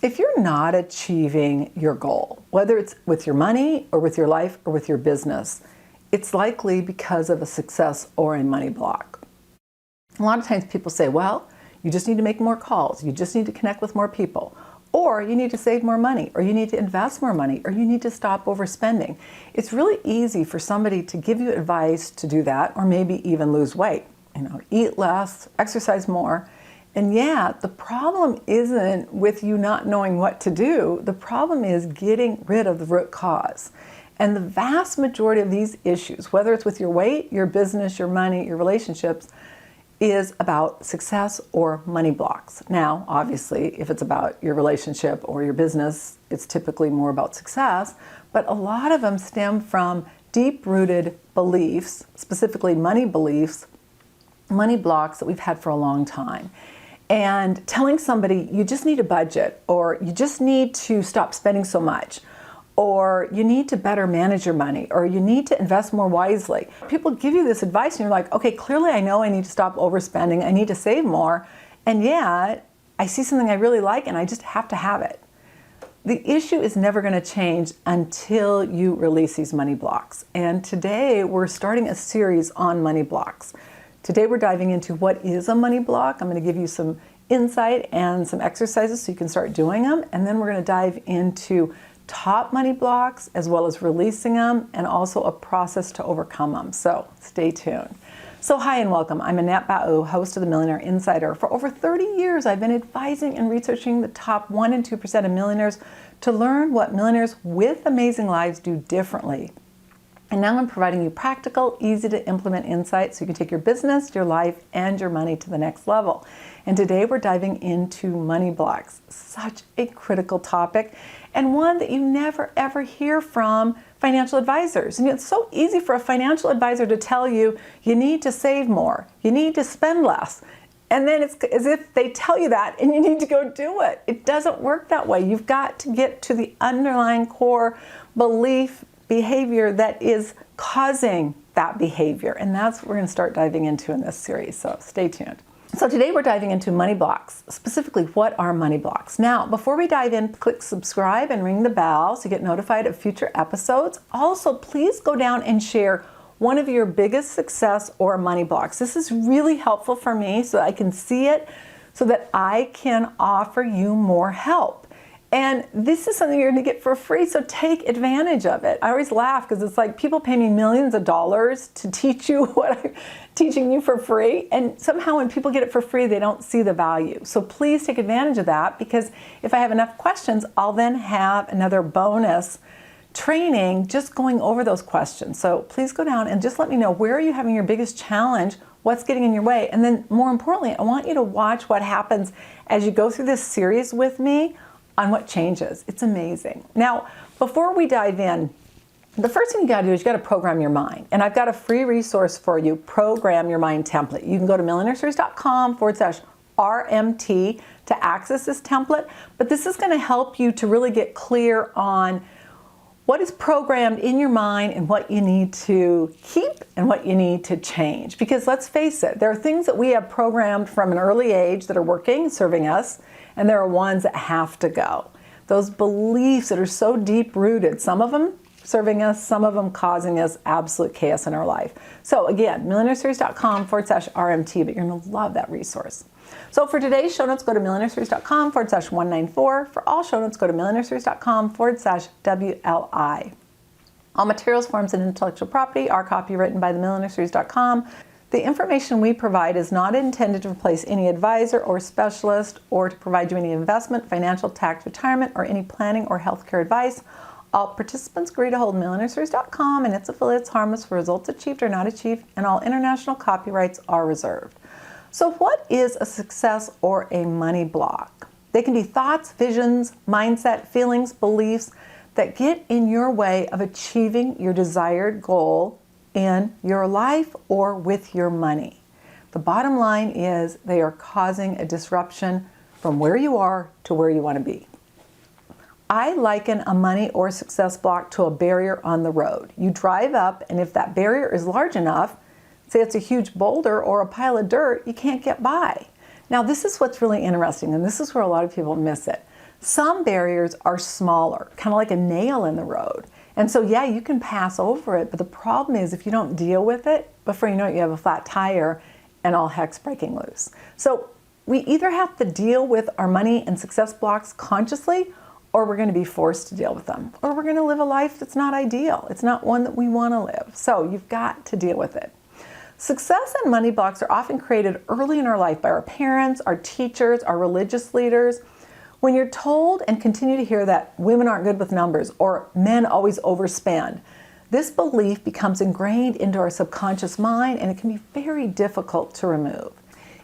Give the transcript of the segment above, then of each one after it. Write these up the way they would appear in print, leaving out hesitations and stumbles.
If you're not achieving your goal, whether it's with your money or with your life or with your business, it's likely because of a success or a money block. A lot of times people say, well, you just need to make more calls, you just need to connect with more people, or you need to save more money, or you need to invest more money, or you need to stop overspending. It's really easy for somebody to give you advice to do that, or maybe even lose weight. Eat less, exercise more. And yeah, the problem isn't with you not knowing what to do. The problem is getting rid of the root cause. And the vast majority of these issues, whether it's with your weight, your business, your money, your relationships, is about success or money blocks. Now, obviously, if it's about your relationship or your business, it's typically more about success, but a lot of them stem from deep-rooted beliefs, specifically money beliefs, money blocks that we've had for a long time. And telling somebody you just need a budget, or you just need to stop spending so much, or you need to better manage your money, or you need to invest more wisely. People give you this advice and you're like, okay, clearly I know I need to stop overspending, I need to save more, and yeah, I see something I really like and I just have to have it. The issue is never going to change until you release these money blocks. And today we're starting a series on money blocks. Today we're diving into what is a money block. I'm going to give you some insight and some exercises so you can start doing them. And then we're going to dive into top money blocks as well as releasing them, and also a process to overcome them. So stay tuned. So hi and welcome. I'm Annette Ba'u, host of the Millionaire Insider. For over 30 years, I've been advising and researching the top 1% and 2% of millionaires to learn what millionaires with amazing lives do differently. And now I'm providing you practical, easy to implement insights so you can take your business, your life, and your money to the next level. And today we're diving into money blocks, such a critical topic, and one that you never ever hear from financial advisors. And it's so easy for a financial advisor to tell you, you need to save more, you need to spend less. And then it's as if they tell you that and you need to go do it. It doesn't work that way. You've got to get to the underlying core belief, behavior that is causing that behavior. And that's what we're going to start diving into in this series. So stay tuned. So today we're diving into money blocks. Specifically, what are money blocks? Now, before we dive in, click subscribe and ring the bell so you get notified of future episodes. Also, please go down and share one of your biggest success or money blocks. This is really helpful for me so I can see it, so that I can offer you more help. And this is something you're going to get for free, so take advantage of it. I always laugh because it's like people pay me millions of dollars to teach you what I'm teaching you for free. And somehow when people get it for free, they don't see the value. So please take advantage of that, because if I have enough questions, I'll then have another bonus training just going over those questions. So please go down and just let me know, where are you having your biggest challenge? What's getting in your way? And then more importantly, I want you to watch what happens as you go through this series with me on what changes. It's amazing. Now, before we dive in, the first thing you got to do is you got to program your mind. And I've got a free resource for you, Program Your Mind Template. You can go to millionaireseries.com/RMT to access this template. But this is going to help you to really get clear on what is programmed in your mind and what you need to keep and what you need to change. Because let's face it, there are things that we have programmed from an early age that are working, serving us, and there are ones that have to go. Those beliefs that are so deep-rooted, some of them serving us, some of them causing us absolute chaos in our life. So again, millionaireseries.com/RMT, but you're going to love that resource. So for today's show notes, go to millionaireseries.com/194. For all show notes, go to millionaireseries.com/WLI. All materials, forms, and intellectual property are copywritten by themillionaireseries.com. The information we provide is not intended to replace any advisor or specialist, or to provide you any investment, financial, tax, retirement, or any planning or healthcare advice. All participants agree to hold millionaireseries.com and its affiliates harmless for results achieved or not achieved, and all international copyrights are reserved. So what is a success or a money block? They can be thoughts, visions, mindset, feelings, beliefs that get in your way of achieving your desired goal in your life or with your money. The bottom line is they are causing a disruption from where you are to where you want to be. I liken a money or success block to a barrier on the road. You drive up, and if that barrier is large enough, say it's a huge boulder or a pile of dirt, you can't get by. Now, this is what's really interesting, and this is where a lot of people miss it. Some barriers are smaller, kind of like a nail in the road. And so, yeah, you can pass over it, but the problem is if you don't deal with it, before you know it, you have a flat tire and all heck's breaking loose. So we either have to deal with our money and success blocks consciously, or we're going to be forced to deal with them, or we're going to live a life that's not ideal. It's not one that we want to live. So you've got to deal with it. Success and money blocks are often created early in our life by our parents, our teachers, our religious leaders. When you're told and continue to hear that women aren't good with numbers or men always overspend, this belief becomes ingrained into our subconscious mind, and it can be very difficult to remove.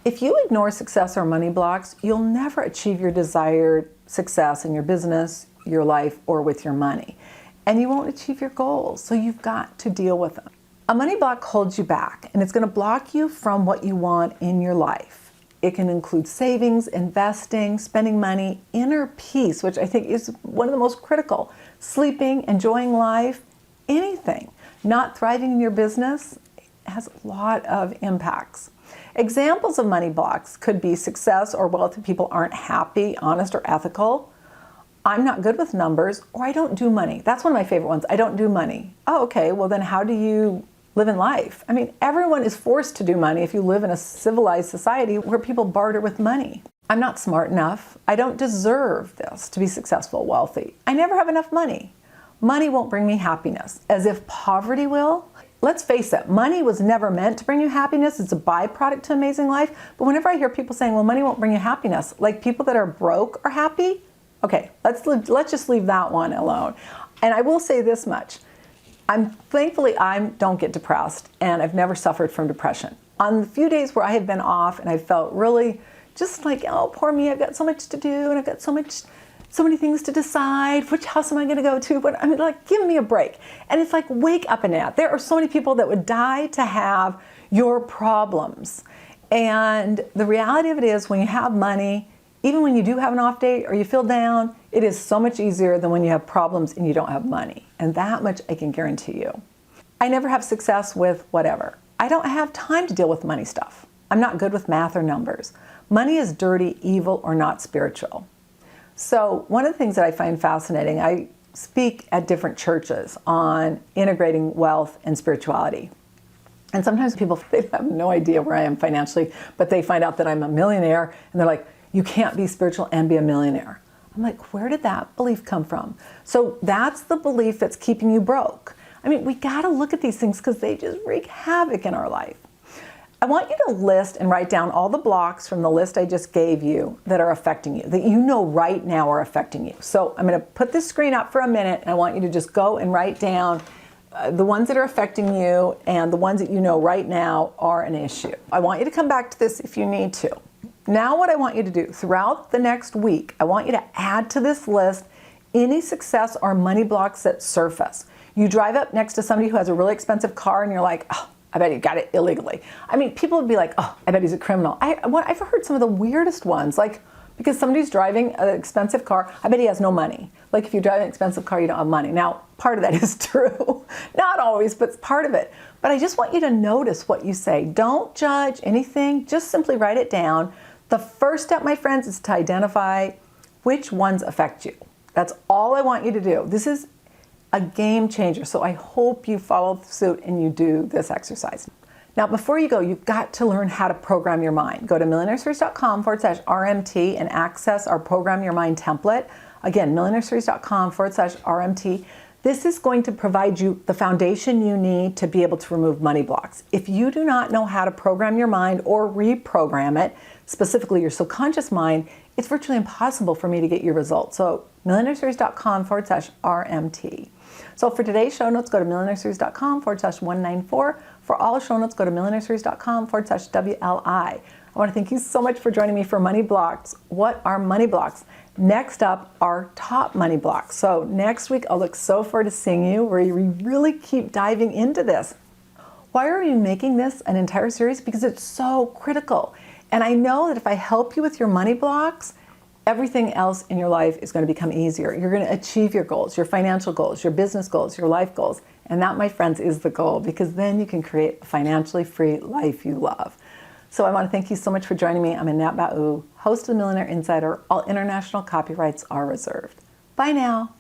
If you ignore success or money blocks, you'll never achieve your desired success in your business, your life, or with your money. And you won't achieve your goals, so you've got to deal with them. A money block holds you back, and it's going to block you from what you want in your life. It can include savings, investing, spending money, inner peace, which I think is one of the most critical, sleeping, enjoying life, anything. Not thriving in your business has a lot of impacts. Examples of money blocks could be success or wealthy people aren't happy, honest, or ethical. I'm not good with numbers, or I don't do money. That's one of my favorite ones. I don't do money. Oh, okay, well then how do you live in life? I mean, everyone is forced to do money if you live in a civilized society where people barter with money. I'm not smart enough. I don't deserve this to be successful, wealthy. I never have enough money. Money won't bring me happiness, as if poverty will. Let's face it, money was never meant to bring you happiness. It's a byproduct to amazing life. But whenever I hear people saying, well, money won't bring you happiness, like people that are broke are happy, okay, let's just leave that one alone. And I will say this much. Thankfully, I don't get depressed, and I've never suffered from depression. On the few days where I have been off and I felt really just like, oh, poor me, I've got so much to do, and I've got so many things to decide. Which house am I going to go to? But I mean, like, give me a break. And it's like, wake up, Annette. There are so many people that would die to have your problems. And the reality of it is, when you have money, even when you do have an off day or you feel down, it is so much easier than when you have problems and you don't have money. And that much I can guarantee you. I never have success with whatever. I don't have time to deal with money stuff. I'm not good with math or numbers. Money is dirty, evil, or not spiritual. So one of the things that I find fascinating, I speak at different churches on integrating wealth and spirituality. And sometimes people, they have no idea where I am financially, but they find out that I'm a millionaire and they're like, you can't be spiritual and be a millionaire. I'm like, where did that belief come from? So that's the belief that's keeping you broke. I mean, we got to look at these things because they just wreak havoc in our life. I want you to list and write down all the blocks from the list I just gave you that are affecting you, that you know right now are affecting you. So I'm going to put this screen up for a minute, and I want you to just go and write down the ones that are affecting you and the ones that you know right now are an issue. I want you to come back to this if you need to. Now what I want you to do throughout the next week, I want you to add to this list any success or money blocks that surface. You drive up next to somebody who has a really expensive car and you're like, oh, I bet he got it illegally. I mean, people would be like, oh, I bet he's a criminal. I've heard some of the weirdest ones, like because somebody's driving an expensive car, I bet he has no money. Like if you drive an expensive car, you don't have money. Now, part of that is true. Not always, but it's part of it. But I just want you to notice what you say. Don't judge anything. Just simply write it down. The first step, my friends, is to identify which ones affect you. That's all I want you to do. This is a game changer. So I hope you follow suit and you do this exercise. Now, before you go, you've got to learn how to program your mind. Go to millionaireseries.com/RMT and access our Program Your Mind template. Again, millionaireseries.com/RMT. This is going to provide you the foundation you need to be able to remove money blocks. If you do not know how to program your mind or reprogram it, specifically your subconscious mind, it's virtually impossible for me to get your results. So millionaireseries.com/RMT. So for today's show notes, go to millionaireseries.com/194. For all show notes, go to millionaireseries.com/WLI. I want to thank you so much for joining me for Money Blocks. What are money blocks? Next up are top money blocks. So next week, I'll look so forward to seeing you where we really keep diving into this. Why are we making this an entire series? Because it's so critical. And I know that if I help you with your money blocks, everything else in your life is going to become easier. You're going to achieve your goals, your financial goals, your business goals, your life goals. And that, my friends, is the goal, because then you can create a financially free life you love. So I want to thank you so much for joining me. I'm Annette Ba'u, host of the Millionaire Insider. All international copyrights are reserved. Bye now.